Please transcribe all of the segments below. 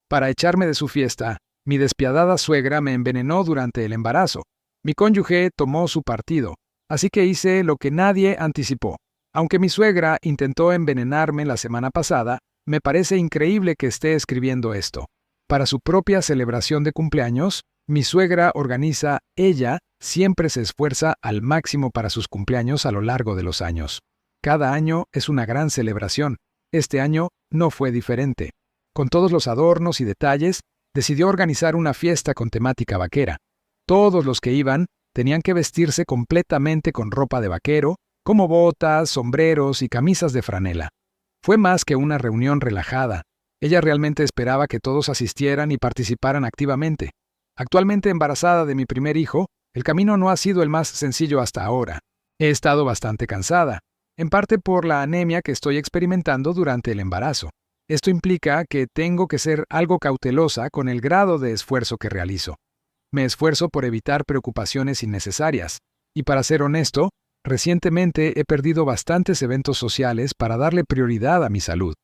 Para echarme de su fiesta, mi despiadada suegra me envenenó durante el embarazo. Mi cónyuge tomó su partido, así que hice lo que nadie anticipó. Aunque mi suegra intentó envenenarme la semana pasada, me parece increíble que esté escribiendo esto. Para su propia celebración de cumpleaños, mi suegra organiza, ella siempre se esfuerza al máximo para sus cumpleaños a lo largo de los años. Cada año es una gran celebración. Este año no fue diferente. Con todos los adornos y detalles, decidió organizar una fiesta con temática vaquera. Todos los que iban tenían que vestirse completamente con ropa de vaquero, como botas, sombreros y camisas de franela. Fue más que una reunión relajada. Ella realmente esperaba que todos asistieran y participaran activamente. Actualmente embarazada de mi primer hijo, el camino no ha sido el más sencillo hasta ahora. He estado bastante cansada, en parte por la anemia que estoy experimentando durante el embarazo. Esto implica que tengo que ser algo cautelosa con el grado de esfuerzo que realizo. Me esfuerzo por evitar preocupaciones innecesarias, y para ser honesto, recientemente he perdido bastantes eventos sociales para darle prioridad a mi salud.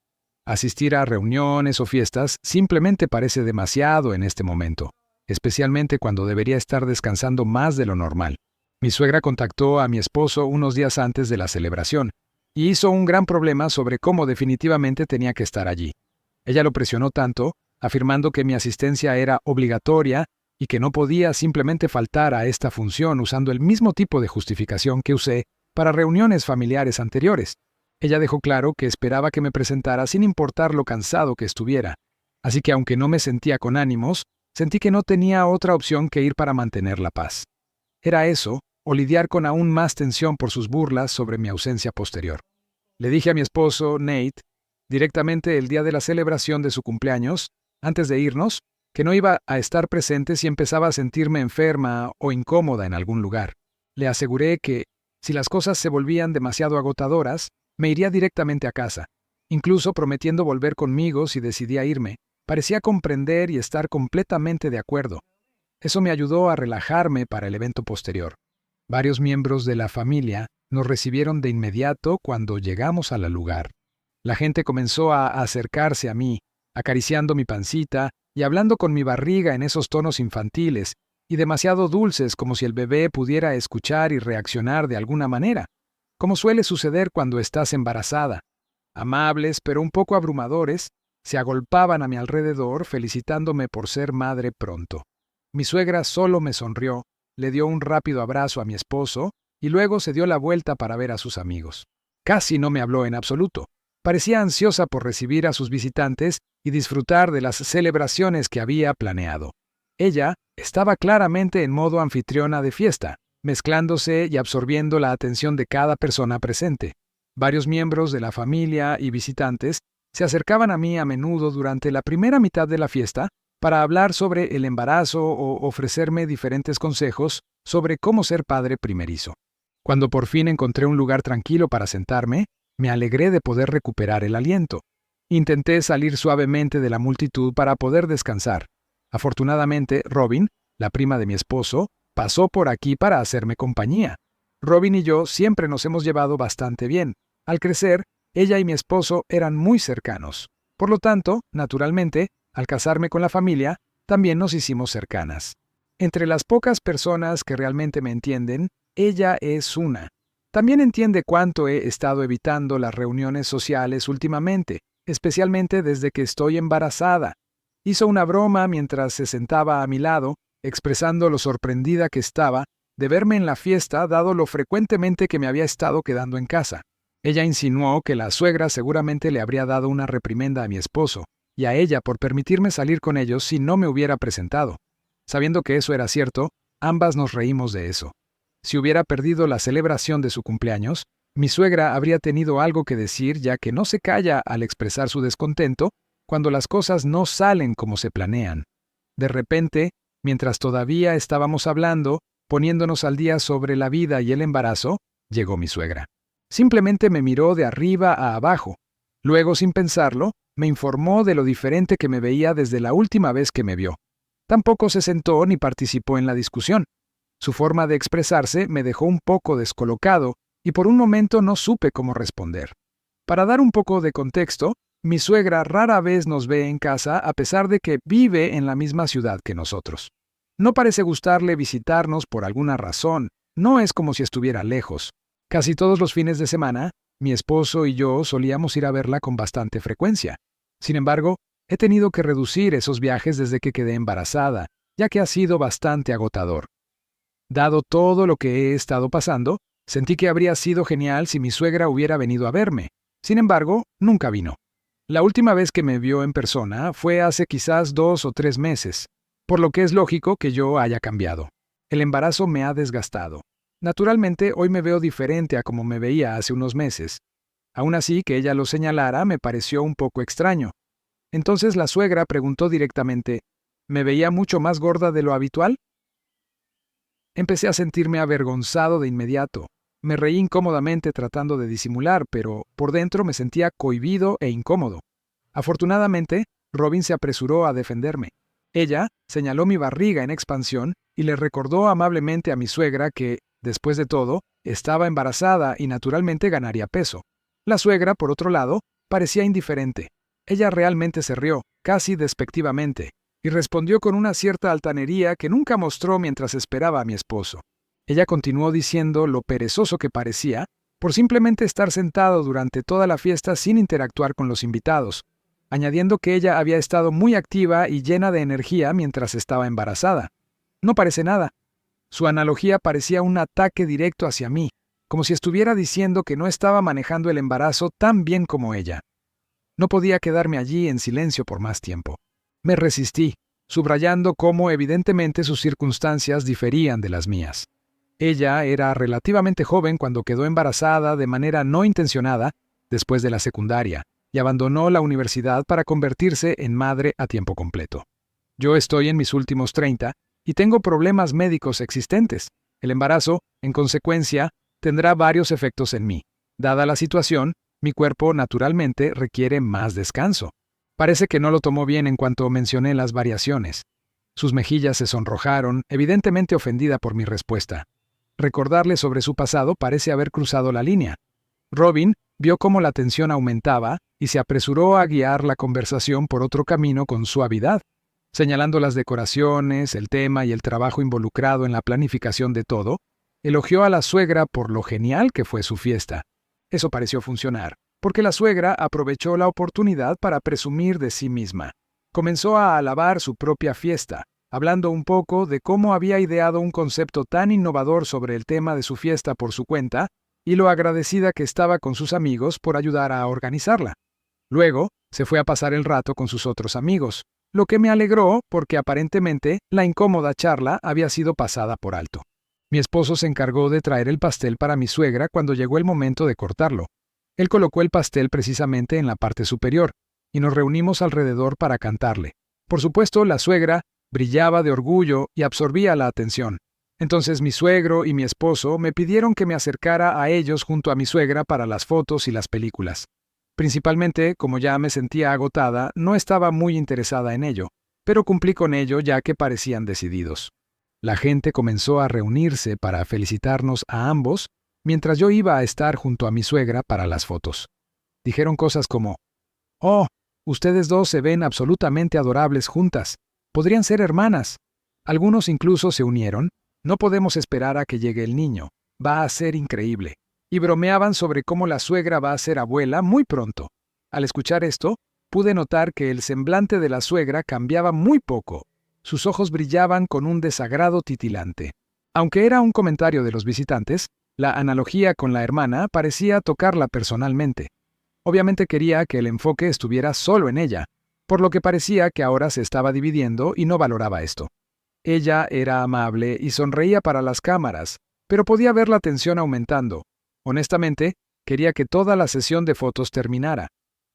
Asistir a reuniones o fiestas simplemente parece demasiado en este momento, especialmente cuando debería estar descansando más de lo normal. Mi suegra contactó a mi esposo unos días antes de la celebración y hizo un gran problema sobre cómo definitivamente tenía que estar allí. Ella lo presionó tanto, afirmando que mi asistencia era obligatoria y que no podía simplemente faltar a esta función usando el mismo tipo de justificación que usé para reuniones familiares anteriores. Ella dejó claro que esperaba que me presentara sin importar lo cansado que estuviera, así que aunque no me sentía con ánimos, sentí que no tenía otra opción que ir para mantener la paz. Era eso, o lidiar con aún más tensión por sus burlas sobre mi ausencia posterior. Le dije a mi esposo, Nate, directamente el día de la celebración de su cumpleaños, antes de irnos, que no iba a estar presente si empezaba a sentirme enferma o incómoda en algún lugar. Le aseguré que, si las cosas se volvían demasiado agotadoras, me iría directamente a casa, incluso prometiendo volver conmigo si decidía irme. Parecía comprender y estar completamente de acuerdo. Eso me ayudó a relajarme para el evento posterior. Varios miembros de la familia nos recibieron de inmediato cuando llegamos al lugar. La gente comenzó a acercarse a mí, acariciando mi pancita y hablando con mi barriga en esos tonos infantiles y demasiado dulces como si el bebé pudiera escuchar y reaccionar de alguna manera, como suele suceder cuando estás embarazada. Amables, pero un poco abrumadores, se agolpaban a mi alrededor felicitándome por ser madre pronto. Mi suegra solo me sonrió, le dio un rápido abrazo a mi esposo y luego se dio la vuelta para ver a sus amigos. Casi no me habló en absoluto. Parecía ansiosa por recibir a sus visitantes y disfrutar de las celebraciones que había planeado. Ella estaba claramente en modo anfitriona de fiesta, mezclándose y absorbiendo la atención de cada persona presente. Varios miembros de la familia y visitantes se acercaban a mí a menudo durante la primera mitad de la fiesta para hablar sobre el embarazo o ofrecerme diferentes consejos sobre cómo ser padre primerizo. Cuando por fin encontré un lugar tranquilo para sentarme, me alegré de poder recuperar el aliento. Intenté salir suavemente de la multitud para poder descansar. Afortunadamente, Robin, la prima de mi esposo, pasó por aquí para hacerme compañía. Robin y yo siempre nos hemos llevado bastante bien. Al crecer, ella y mi esposo eran muy cercanos. Por lo tanto, naturalmente, al casarme con la familia, también nos hicimos cercanas. Entre las pocas personas que realmente me entienden, ella es una. También entiende cuánto he estado evitando las reuniones sociales últimamente, especialmente desde que estoy embarazada. Hizo una broma mientras se sentaba a mi lado, expresando lo sorprendida que estaba de verme en la fiesta dado lo frecuentemente que me había estado quedando en casa. Ella insinuó que la suegra seguramente le habría dado una reprimenda a mi esposo y a ella por permitirme salir con ellos si no me hubiera presentado. Sabiendo que eso era cierto, ambas nos reímos de eso. Si hubiera perdido la celebración de su cumpleaños, mi suegra habría tenido algo que decir ya que no se calla al expresar su descontento cuando las cosas no salen como se planean. De repente, mientras todavía estábamos hablando, poniéndonos al día sobre la vida y el embarazo, llegó mi suegra. Simplemente me miró de arriba a abajo. Luego, sin pensarlo, me informó de lo diferente que me veía desde la última vez que me vio. Tampoco se sentó ni participó en la discusión. Su forma de expresarse me dejó un poco descolocado y por un momento no supe cómo responder. Para dar un poco de contexto, Mi suegra rara vez nos ve en casa a pesar de que vive en la misma ciudad que nosotros. No parece gustarle visitarnos por alguna razón, no es como si estuviera lejos. Casi todos los fines de semana, mi esposo y yo solíamos ir a verla con bastante frecuencia. Sin embargo, he tenido que reducir esos viajes desde que quedé embarazada, ya que ha sido bastante agotador. Dado todo lo que he estado pasando, sentí que habría sido genial si mi suegra hubiera venido a verme. Sin embargo, nunca vino. La última vez que me vio en persona fue hace quizás 2 o 3 meses, por lo que es lógico que yo haya cambiado. El embarazo me ha desgastado. Naturalmente, hoy me veo diferente a como me veía hace unos meses. Aún así, que ella lo señalara me pareció un poco extraño. Entonces la suegra preguntó directamente, ¿me veía mucho más gorda de lo habitual? Empecé a sentirme avergonzado de inmediato. Me reí incómodamente tratando de disimular, pero por dentro me sentía cohibido e incómodo. Afortunadamente, Robin se apresuró a defenderme. Ella señaló mi barriga en expansión y le recordó amablemente a mi suegra que, después de todo, estaba embarazada y naturalmente ganaría peso. La suegra, por otro lado, parecía indiferente. Ella realmente se rió, casi despectivamente, y respondió con una cierta altanería que nunca mostró mientras esperaba a mi esposo. Ella continuó diciendo lo perezoso que parecía por simplemente estar sentado durante toda la fiesta sin interactuar con los invitados, añadiendo que ella había estado muy activa y llena de energía mientras estaba embarazada. No parece nada. Su analogía parecía un ataque directo hacia mí, como si estuviera diciendo que no estaba manejando el embarazo tan bien como ella. No podía quedarme allí en silencio por más tiempo. Me resistí, subrayando cómo evidentemente sus circunstancias diferían de las mías. Ella era relativamente joven cuando quedó embarazada de manera no intencionada después de la secundaria y abandonó la universidad para convertirse en madre a tiempo completo. Yo estoy en mis últimos 30 y tengo problemas médicos existentes. El embarazo, en consecuencia, tendrá varios efectos en mí. Dada la situación, mi cuerpo naturalmente requiere más descanso. Parece que no lo tomó bien en cuanto mencioné las variaciones. Sus mejillas se sonrojaron, evidentemente ofendida por mi respuesta. Recordarle sobre su pasado parece haber cruzado la línea. Robin vio cómo la tensión aumentaba y se apresuró a guiar la conversación por otro camino con suavidad, señalando las decoraciones, el tema y el trabajo involucrado en la planificación de todo. Elogió a la suegra por lo genial que fue su fiesta. Eso pareció funcionar, porque la suegra aprovechó la oportunidad para presumir de sí misma. Comenzó a alabar su propia fiesta, hablando un poco de cómo había ideado un concepto tan innovador sobre el tema de su fiesta por su cuenta y lo agradecida que estaba con sus amigos por ayudar a organizarla. Luego, se fue a pasar el rato con sus otros amigos, lo que me alegró porque aparentemente la incómoda charla había sido pasada por alto. Mi esposo se encargó de traer el pastel para mi suegra cuando llegó el momento de cortarlo. Él colocó el pastel precisamente en la parte superior, y nos reunimos alrededor para cantarle. Por supuesto, la suegra brillaba de orgullo y absorbía la atención. Entonces mi suegro y mi esposo me pidieron que me acercara a ellos junto a mi suegra para las fotos y las películas. Principalmente, como ya me sentía agotada, no estaba muy interesada en ello, pero cumplí con ello ya que parecían decididos. La gente comenzó a reunirse para felicitarnos a ambos, mientras yo iba a estar junto a mi suegra para las fotos. Dijeron cosas como, «Oh, ustedes dos se ven absolutamente adorables juntas. Podrían ser hermanas». Algunos incluso se unieron, «No podemos esperar a que llegue el niño. Va a ser increíble». Y bromeaban sobre cómo la suegra va a ser abuela muy pronto. Al escuchar esto, pude notar que el semblante de la suegra cambiaba muy poco. Sus ojos brillaban con un desagrado titilante. Aunque era un comentario de los visitantes, la analogía con la hermana parecía tocarla personalmente. Obviamente quería que el enfoque estuviera solo en ella, por lo que parecía que ahora se estaba dividiendo y no valoraba esto. Ella era amable y sonreía para las cámaras, pero podía ver la tensión aumentando. Honestamente, quería que toda la sesión de fotos terminara.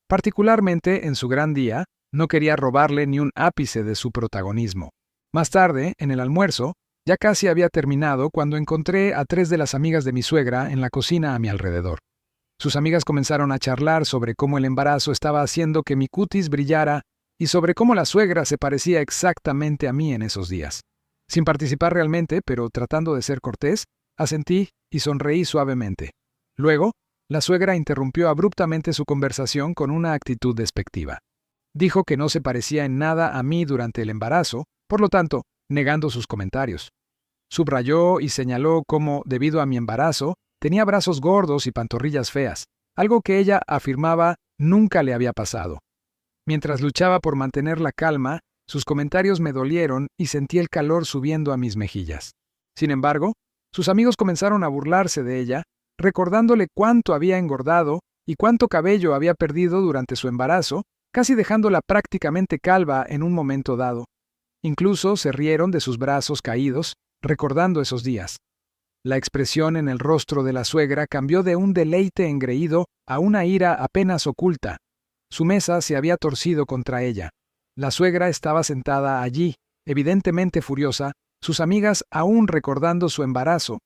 Particularmente en su gran día, no quería robarle ni un ápice de su protagonismo. Más tarde, en el almuerzo, ya casi había terminado cuando encontré a 3 de las amigas de mi suegra en la cocina a mi alrededor. Sus amigas comenzaron a charlar sobre cómo el embarazo estaba haciendo que mi cutis brillara y sobre cómo la suegra se parecía exactamente a mí en esos días. Sin participar realmente, pero tratando de ser cortés, asentí y sonreí suavemente. Luego, La suegra interrumpió abruptamente su conversación con una actitud despectiva. Dijo que no se parecía en nada a mí durante el embarazo, por lo tanto, negando sus comentarios. Subrayó y señaló cómo, debido a mi embarazo, tenía brazos gordos y pantorrillas feas, algo que ella afirmaba nunca le había pasado. Mientras luchaba por mantener la calma, sus comentarios me dolieron y sentí el calor subiendo a mis mejillas. Sin embargo, sus amigos comenzaron a burlarse de ella, recordándole cuánto había engordado y cuánto cabello había perdido durante su embarazo, casi dejándola prácticamente calva en un momento dado. Incluso se rieron de sus brazos caídos, recordando esos días. La expresión en el rostro de la suegra cambió de un deleite engreído a una ira apenas oculta. Su mesa se había torcido contra ella. La suegra estaba sentada allí, evidentemente furiosa, sus amigas aún recordando su embarazo.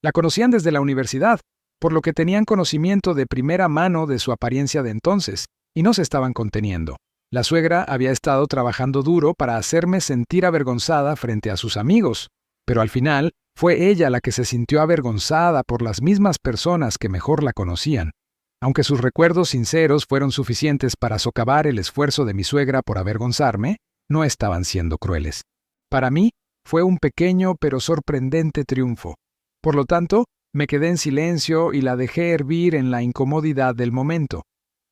La conocían desde la universidad, por lo que tenían conocimiento de primera mano de su apariencia de entonces, y no se estaban conteniendo. La suegra había estado trabajando duro para hacerme sentir avergonzada frente a sus amigos, pero al final fue ella la que se sintió avergonzada por las mismas personas que mejor la conocían. Aunque sus recuerdos sinceros fueron suficientes para socavar el esfuerzo de mi suegra por avergonzarme, no estaban siendo crueles. Para mí, fue un pequeño pero sorprendente triunfo. Por lo tanto, me quedé en silencio y la dejé hervir en la incomodidad del momento.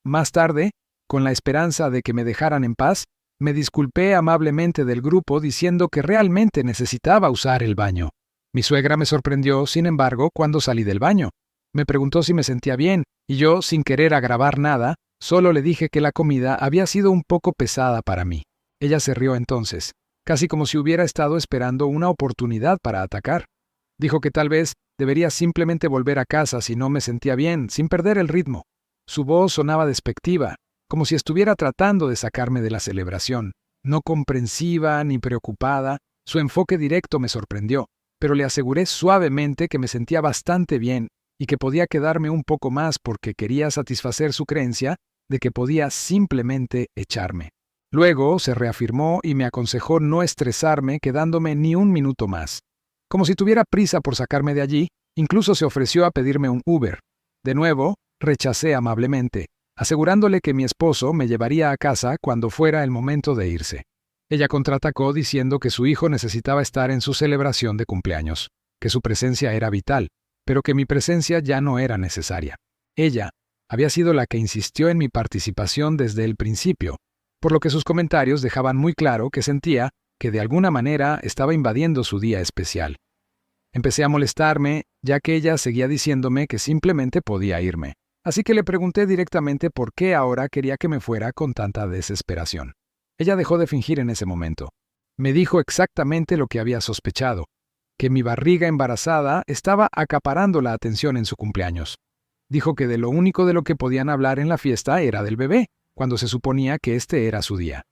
Más tarde, con la esperanza de que me dejaran en paz, me disculpé amablemente del grupo diciendo que realmente necesitaba usar el baño. Mi suegra me sorprendió, sin embargo, cuando salí del baño. Me preguntó si me sentía bien, y yo, sin querer agravar nada, solo le dije que la comida había sido un poco pesada para mí. Ella se rió entonces, casi como si hubiera estado esperando una oportunidad para atacar. Dijo que tal vez debería simplemente volver a casa si no me sentía bien, sin perder el ritmo. Su voz sonaba despectiva, como si estuviera tratando de sacarme de la celebración. No comprensiva ni preocupada, su enfoque directo me sorprendió, pero le aseguré suavemente que me sentía bastante bien y que podía quedarme un poco más porque quería satisfacer su creencia de que podía simplemente echarme. Luego se reafirmó y me aconsejó no estresarme quedándome ni un minuto más. Como si tuviera prisa por sacarme de allí, incluso se ofreció a pedirme un Uber. De nuevo, rechacé amablemente, asegurándole que mi esposo me llevaría a casa cuando fuera el momento de irse. Ella contraatacó diciendo que su hijo necesitaba estar en su celebración de cumpleaños, que su presencia era vital, pero que mi presencia ya no era necesaria. Ella había sido la que insistió en mi participación desde el principio, por lo que sus comentarios dejaban muy claro que sentía que de alguna manera estaba invadiendo su día especial. Empecé a molestarme, ya que ella seguía diciéndome que simplemente podía irme. Así que le pregunté directamente por qué ahora quería que me fuera con tanta desesperación. Ella dejó de fingir en ese momento. Me dijo exactamente lo que había sospechado, que mi barriga embarazada estaba acaparando la atención en su cumpleaños. Dijo que de lo único de lo que podían hablar en la fiesta era del bebé, cuando se suponía que este era su día.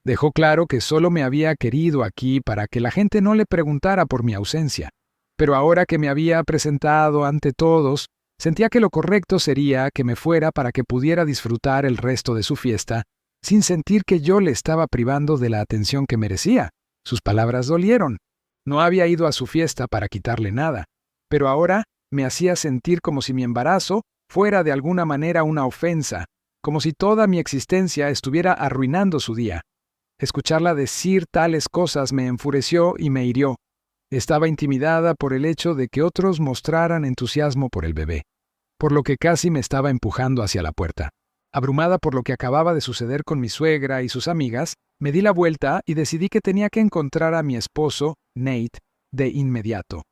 Dejó claro que solo me había querido aquí para que la gente no le preguntara por mi ausencia. Pero ahora que me había presentado ante todos, sentía que lo correcto sería que me fuera para que pudiera disfrutar el resto de su fiesta, sin sentir que yo le estaba privando de la atención que merecía. Sus palabras dolieron. No había ido a su fiesta para quitarle nada, pero ahora me hacía sentir como si mi embarazo fuera de alguna manera una ofensa, como si toda mi existencia estuviera arruinando su día. Escucharla decir tales cosas me enfureció y me hirió. Estaba intimidada por el hecho de que otros mostraran entusiasmo por el bebé, por lo que casi me estaba empujando hacia la puerta. Abrumada por lo que acababa de suceder con mi suegra y sus amigas, me di la vuelta y decidí que tenía que encontrar a mi esposo, Nate, de inmediato.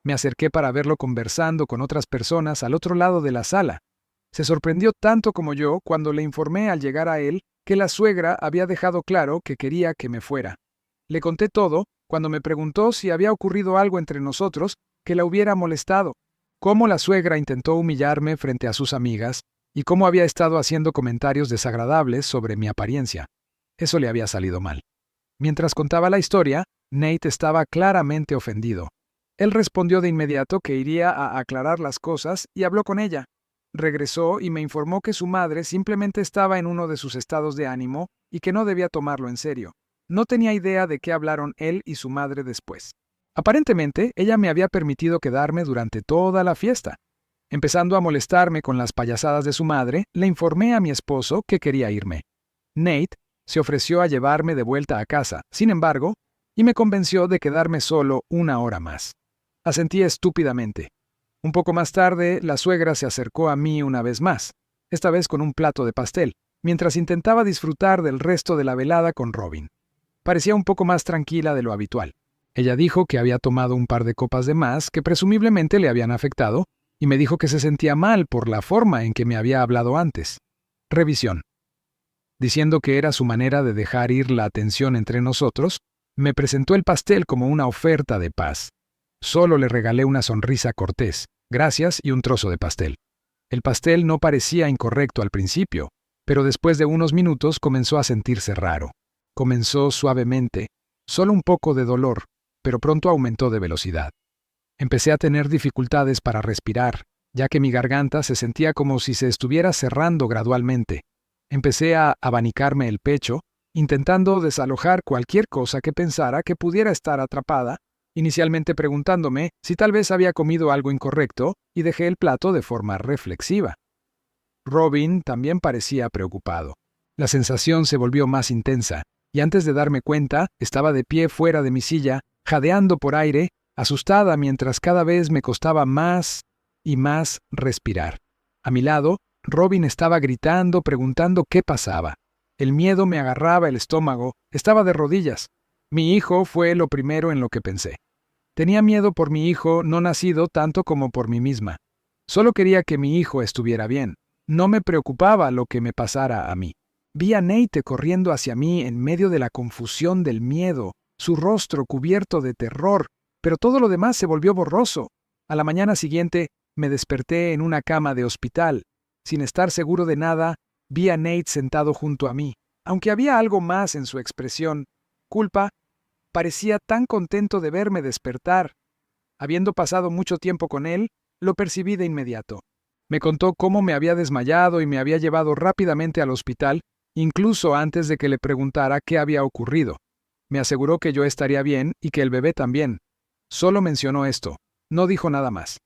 Me acerqué para verlo conversando con otras personas al otro lado de la sala. Se sorprendió tanto como yo cuando le informé al llegar a él que la suegra había dejado claro que quería que me fuera. Le conté todo cuando me preguntó si había ocurrido algo entre nosotros que la hubiera molestado, cómo la suegra intentó humillarme frente a sus amigas y cómo había estado haciendo comentarios desagradables sobre mi apariencia. Eso le había salido mal. Mientras contaba la historia, Nate estaba claramente ofendido. Él respondió de inmediato que iría a aclarar las cosas y habló con ella. Regresó y me informó que su madre simplemente estaba en uno de sus estados de ánimo y que no debía tomarlo en serio. No tenía idea de qué hablaron él y su madre después. Aparentemente, ella me había permitido quedarme durante toda la fiesta. Empezando a molestarme con las payasadas de su madre, le informé a mi esposo que quería irme. Nate se ofreció a llevarme de vuelta a casa, sin embargo, y me convenció de quedarme solo 1 hora más. Asentí estúpidamente. Un poco más tarde, la suegra se acercó a mí una vez más, esta vez con un plato de pastel, mientras intentaba disfrutar del resto de la velada con Robin. Parecía un poco más tranquila de lo habitual. Ella dijo que había tomado un par de copas de más que presumiblemente le habían afectado, y me dijo que se sentía mal por la forma en que me había hablado antes. Revisión. Diciendo que era su manera de dejar ir la atención entre nosotros, me presentó el pastel como una oferta de paz. Solo le regalé una sonrisa cortés, gracias y un trozo de pastel. El pastel no parecía incorrecto al principio, pero después de unos minutos comenzó a sentirse raro. Comenzó suavemente, solo un poco de dolor, pero pronto aumentó de velocidad. Empecé a tener dificultades para respirar, ya que mi garganta se sentía como si se estuviera cerrando gradualmente. Empecé a abanicarme el pecho, intentando desalojar cualquier cosa que pensara que pudiera estar atrapada, inicialmente preguntándome si tal vez había comido algo incorrecto, y dejé el plato de forma reflexiva. Robin también parecía preocupado. La sensación se volvió más intensa, y antes de darme cuenta, estaba de pie fuera de mi silla, jadeando por aire, asustada mientras cada vez me costaba más y más respirar. A mi lado, Robin estaba gritando, preguntando qué pasaba. El miedo me agarraba el estómago, estaba de rodillas. Mi hijo fue lo primero en lo que pensé. Tenía miedo por mi hijo no nacido tanto como por mí misma. Solo quería que mi hijo estuviera bien. No me preocupaba lo que me pasara a mí. Vi a Nate corriendo hacia mí en medio de la confusión del miedo, su rostro cubierto de terror, pero todo lo demás se volvió borroso. A la mañana siguiente, me desperté en una cama de hospital. Sin estar seguro de nada, vi a Nate sentado junto a mí. Aunque había algo más en su expresión, culpa, parecía tan contento de verme despertar. Habiendo pasado mucho tiempo con él, lo percibí de inmediato. Me contó cómo me había desmayado y me había llevado rápidamente al hospital, incluso antes de que le preguntara qué había ocurrido. Me aseguró que yo estaría bien y que el bebé también. Solo mencionó esto, no dijo nada más.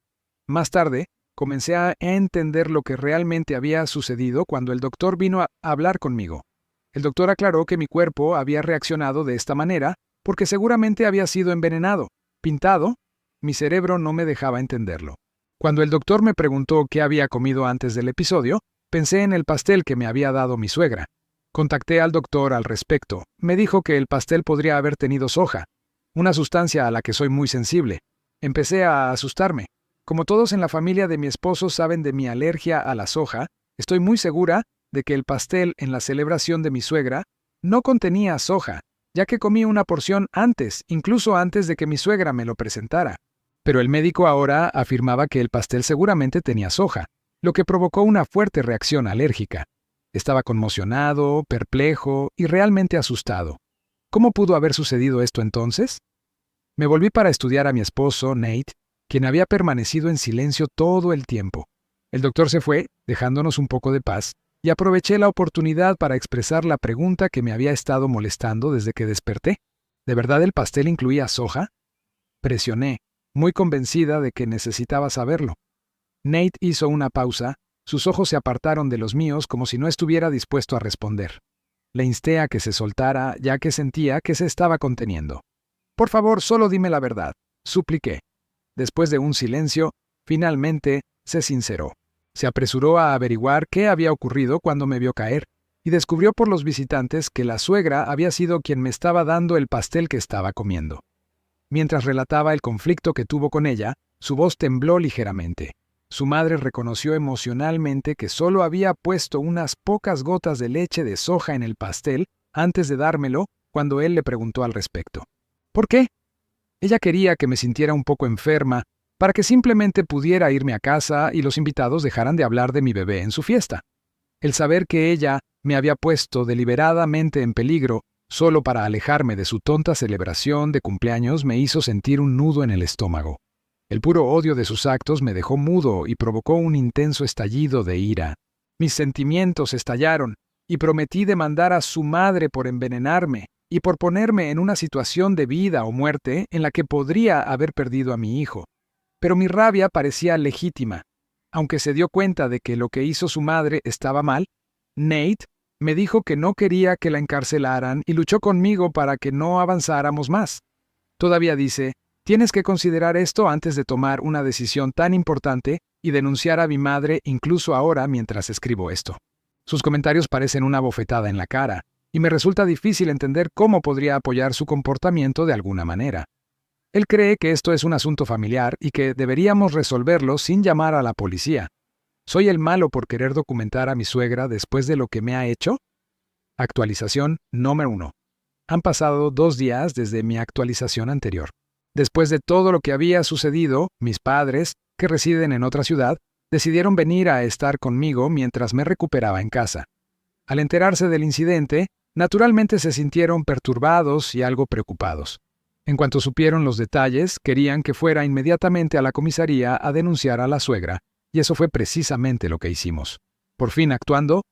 Más tarde, comencé a entender lo que realmente había sucedido cuando el doctor vino a hablar conmigo. El doctor aclaró que mi cuerpo había reaccionado de esta manera porque seguramente había sido envenenado, pintado. Mi cerebro no me dejaba entenderlo. Cuando el doctor me preguntó qué había comido antes del episodio, pensé en el pastel que me había dado mi suegra. Contacté al doctor al respecto. Me dijo que el pastel podría haber tenido soja, una sustancia a la que soy muy sensible. Empecé a asustarme. Como todos en la familia de mi esposo saben de mi alergia a la soja, estoy muy segura de que el pastel en la celebración de mi suegra no contenía soja, ya que comí una porción antes, incluso antes de que mi suegra me lo presentara. Pero el médico ahora afirmaba que el pastel seguramente tenía soja, lo que provocó una fuerte reacción alérgica. Estaba conmocionado, perplejo y realmente asustado. ¿Cómo pudo haber sucedido esto entonces? Me volví para estudiar a mi esposo, Nate, quien había permanecido en silencio todo el tiempo. El doctor se fue, dejándonos un poco de paz, y aproveché la oportunidad para expresar la pregunta que me había estado molestando desde que desperté. ¿De verdad el pastel incluía soja? Presioné, muy convencida de que necesitaba saberlo. Nate hizo una pausa, sus ojos se apartaron de los míos como si no estuviera dispuesto a responder. Le insté a que se soltara, ya que sentía que se estaba conteniendo. Por favor, solo dime la verdad, supliqué. Después de un silencio, finalmente se sinceró. Se apresuró a averiguar qué había ocurrido cuando me vio caer, y descubrió por los visitantes que la suegra había sido quien me estaba dando el pastel que estaba comiendo. Mientras relataba el conflicto que tuvo con ella, su voz tembló ligeramente. Su madre reconoció emocionalmente que solo había puesto unas pocas gotas de leche de soja en el pastel antes de dármelo cuando él le preguntó al respecto. ¿Por qué? Ella quería que me sintiera un poco enferma para que simplemente pudiera irme a casa y los invitados dejaran de hablar de mi bebé en su fiesta. El saber que ella me había puesto deliberadamente en peligro solo para alejarme de su tonta celebración de cumpleaños me hizo sentir un nudo en el estómago. El puro odio de sus actos me dejó mudo y provocó un intenso estallido de ira. Mis sentimientos estallaron y prometí demandar a su madre por envenenarme y por ponerme en una situación de vida o muerte en la que podría haber perdido a mi hijo. Pero mi rabia parecía legítima. Aunque se dio cuenta de que lo que hizo su madre estaba mal, Nate me dijo que no quería que la encarcelaran y luchó conmigo para que no avanzáramos más. Todavía dice, tienes que considerar esto antes de tomar una decisión tan importante y denunciar a mi madre incluso ahora mientras escribo esto. Sus comentarios parecen una bofetada en la cara, y me resulta difícil entender cómo podría apoyar su comportamiento de alguna manera. Él cree que esto es un asunto familiar y que deberíamos resolverlo sin llamar a la policía. ¿Soy el malo por querer documentar a mi suegra después de lo que me ha hecho? Actualización número 1. Han pasado 2 días desde mi actualización anterior. Después de todo lo que había sucedido, mis padres, que residen en otra ciudad, decidieron venir a estar conmigo mientras me recuperaba en casa. Al enterarse del incidente, naturalmente se sintieron perturbados y algo preocupados. En cuanto supieron los detalles, querían que fuera inmediatamente a la comisaría a denunciar a la suegra, y eso fue precisamente lo que hicimos. Por fin actuando,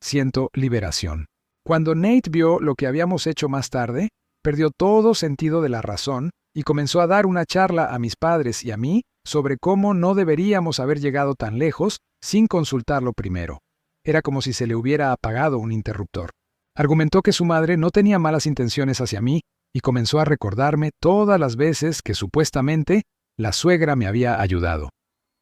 siento liberación. Cuando Nate vio lo que habíamos hecho más tarde, perdió todo sentido de la razón y comenzó a dar una charla a mis padres y a mí sobre cómo no deberíamos haber llegado tan lejos sin consultarlo primero. Era como si se le hubiera apagado un interruptor. Argumentó que su madre no tenía malas intenciones hacia mí y comenzó a recordarme todas las veces que supuestamente la suegra me había ayudado,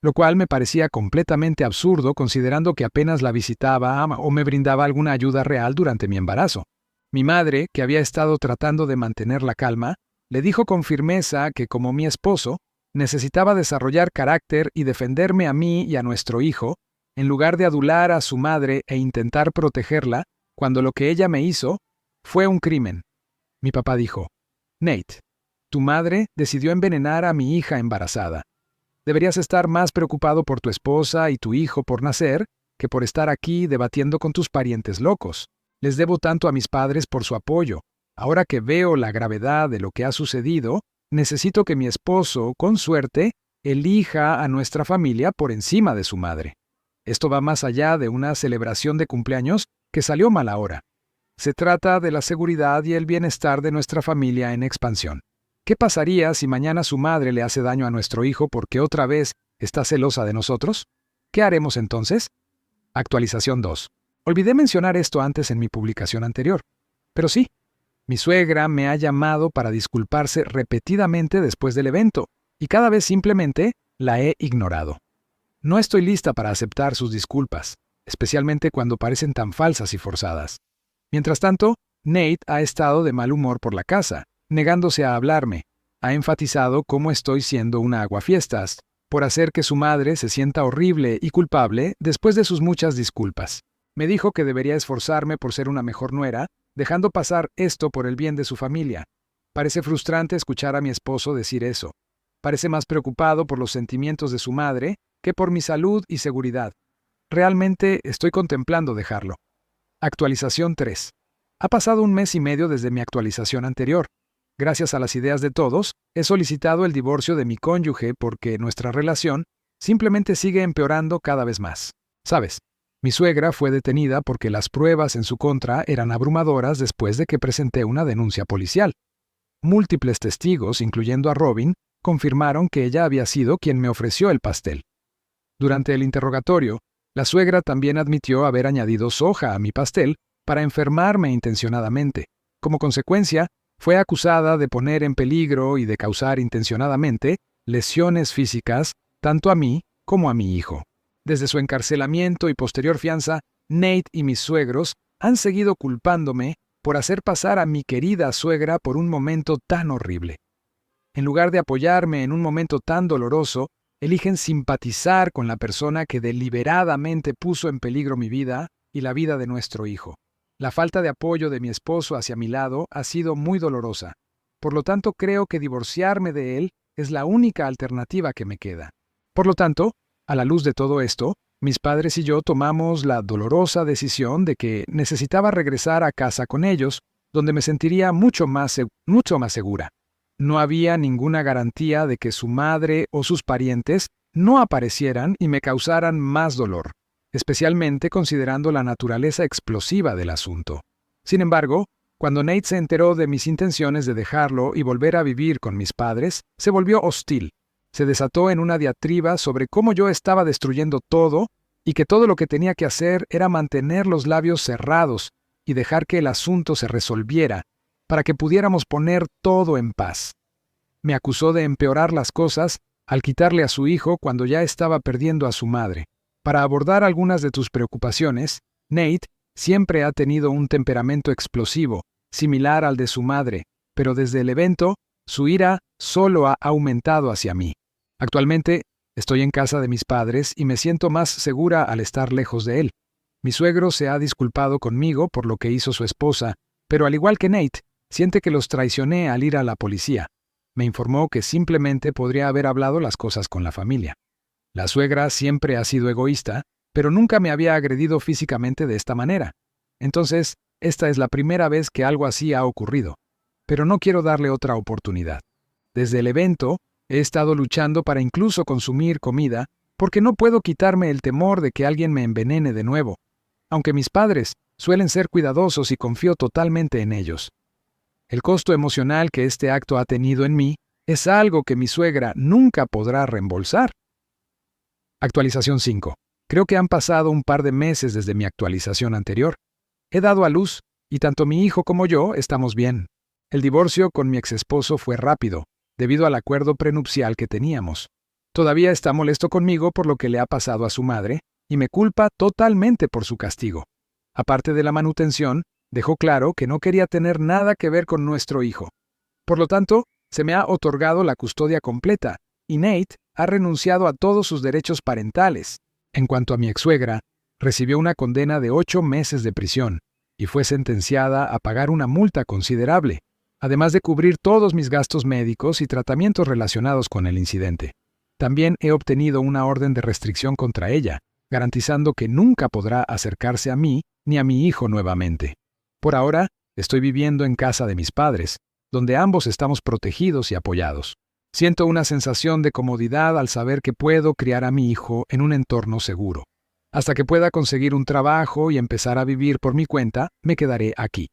lo cual me parecía completamente absurdo considerando que apenas la visitaba o me brindaba alguna ayuda real durante mi embarazo. Mi madre, que había estado tratando de mantener la calma, le dijo con firmeza que como mi esposo, necesitaba desarrollar carácter y defenderme a mí y a nuestro hijo, en lugar de adular a su madre e intentar protegerla, cuando lo que ella me hizo fue un crimen. Mi papá dijo, Nate, tu madre decidió envenenar a mi hija embarazada. Deberías estar más preocupado por tu esposa y tu hijo por nacer que por estar aquí debatiendo con tus parientes locos. Les debo tanto a mis padres por su apoyo. Ahora que veo la gravedad de lo que ha sucedido, necesito que mi esposo, con suerte, elija a nuestra familia por encima de su madre. Esto va más allá de una celebración de cumpleaños que salió mal ahora. Se trata de la seguridad y el bienestar de nuestra familia en expansión. ¿Qué pasaría si mañana su madre le hace daño a nuestro hijo porque otra vez está celosa de nosotros? ¿Qué haremos entonces? Actualización 2. Olvidé mencionar esto antes en mi publicación anterior. Pero sí, mi suegra me ha llamado para disculparse repetidamente después del evento, y cada vez simplemente la he ignorado. No estoy lista para aceptar sus disculpas, especialmente cuando parecen tan falsas y forzadas. Mientras tanto, Nate ha estado de mal humor por la casa, negándose a hablarme. Ha enfatizado cómo estoy siendo una aguafiestas, por hacer que su madre se sienta horrible y culpable después de sus muchas disculpas. Me dijo que debería esforzarme por ser una mejor nuera, dejando pasar esto por el bien de su familia. Parece frustrante escuchar a mi esposo decir eso. Parece más preocupado por los sentimientos de su madre que por mi salud y seguridad. Realmente estoy contemplando dejarlo. Actualización 3. Ha pasado 1 mes y medio desde mi actualización anterior. Gracias a las ideas de todos, he solicitado el divorcio de mi cónyuge porque nuestra relación simplemente sigue empeorando cada vez más. ¿Sabes? Mi suegra fue detenida porque las pruebas en su contra eran abrumadoras después de que presenté una denuncia policial. Múltiples testigos, incluyendo a Robin, confirmaron que ella había sido quien me ofreció el pastel. Durante el interrogatorio, la suegra también admitió haber añadido soja a mi pastel para enfermarme intencionadamente. Como consecuencia, fue acusada de poner en peligro y de causar intencionadamente lesiones físicas tanto a mí como a mi hijo. Desde su encarcelamiento y posterior fianza, Nate y mis suegros han seguido culpándome por hacer pasar a mi querida suegra por un momento tan horrible. En lugar de apoyarme en un momento tan doloroso, eligen simpatizar con la persona que deliberadamente puso en peligro mi vida y la vida de nuestro hijo. La falta de apoyo de mi esposo hacia mi lado ha sido muy dolorosa. Por lo tanto, creo que divorciarme de él es la única alternativa que me queda. Por lo tanto, a la luz de todo esto, mis padres y yo tomamos la dolorosa decisión de que necesitaba regresar a casa con ellos, donde me sentiría mucho más segura. No había ninguna garantía de que su madre o sus parientes no aparecieran y me causaran más dolor, especialmente considerando la naturaleza explosiva del asunto. Sin embargo, cuando Nate se enteró de mis intenciones de dejarlo y volver a vivir con mis padres, se volvió hostil. se desató en una diatriba sobre cómo yo estaba destruyendo todo y que todo lo que tenía que hacer era mantener los labios cerrados y dejar que el asunto se resolviera para que pudiéramos poner todo en paz. Me acusó de empeorar las cosas al quitarle a su hijo cuando ya estaba perdiendo a su madre. Para abordar algunas de tus preocupaciones, Nate siempre ha tenido un temperamento explosivo, similar al de su madre, pero desde el evento, su ira solo ha aumentado hacia mí. Actualmente, estoy en casa de mis padres y me siento más segura al estar lejos de él. Mi suegro se ha disculpado conmigo por lo que hizo su esposa, pero al igual que Nate, siente que los traicioné al ir a la policía. Me informó que simplemente podría haber hablado las cosas con la familia. La suegra siempre ha sido egoísta, pero nunca me había agredido físicamente de esta manera. Entonces, esta es la primera vez que algo así ha ocurrido. Pero no quiero darle otra oportunidad. Desde el evento, he estado luchando para incluso consumir comida, porque no puedo quitarme el temor de que alguien me envenene de nuevo. Aunque mis padres suelen ser cuidadosos y confío totalmente en ellos. El costo emocional que este acto ha tenido en mí es algo que mi suegra nunca podrá reembolsar. Actualización 5. Creo que han pasado un par de meses desde mi actualización anterior. He dado a luz, y tanto mi hijo como yo estamos bien. El divorcio con mi exesposo fue rápido, debido al acuerdo prenupcial que teníamos. Todavía está molesto conmigo por lo que le ha pasado a su madre, y me culpa totalmente por su castigo. Aparte de la manutención, dejó claro que no quería tener nada que ver con nuestro hijo. Por lo tanto, se me ha otorgado la custodia completa, y Nate ha renunciado a todos sus derechos parentales. En cuanto a mi exsuegra, recibió una condena de 8 meses de prisión, y fue sentenciada a pagar una multa considerable, además de cubrir todos mis gastos médicos y tratamientos relacionados con el incidente. También he obtenido una orden de restricción contra ella, garantizando que nunca podrá acercarse a mí ni a mi hijo nuevamente. Por ahora, estoy viviendo en casa de mis padres, donde ambos estamos protegidos y apoyados. Siento una sensación de comodidad al saber que puedo criar a mi hijo en un entorno seguro. Hasta que pueda conseguir un trabajo y empezar a vivir por mi cuenta, me quedaré aquí.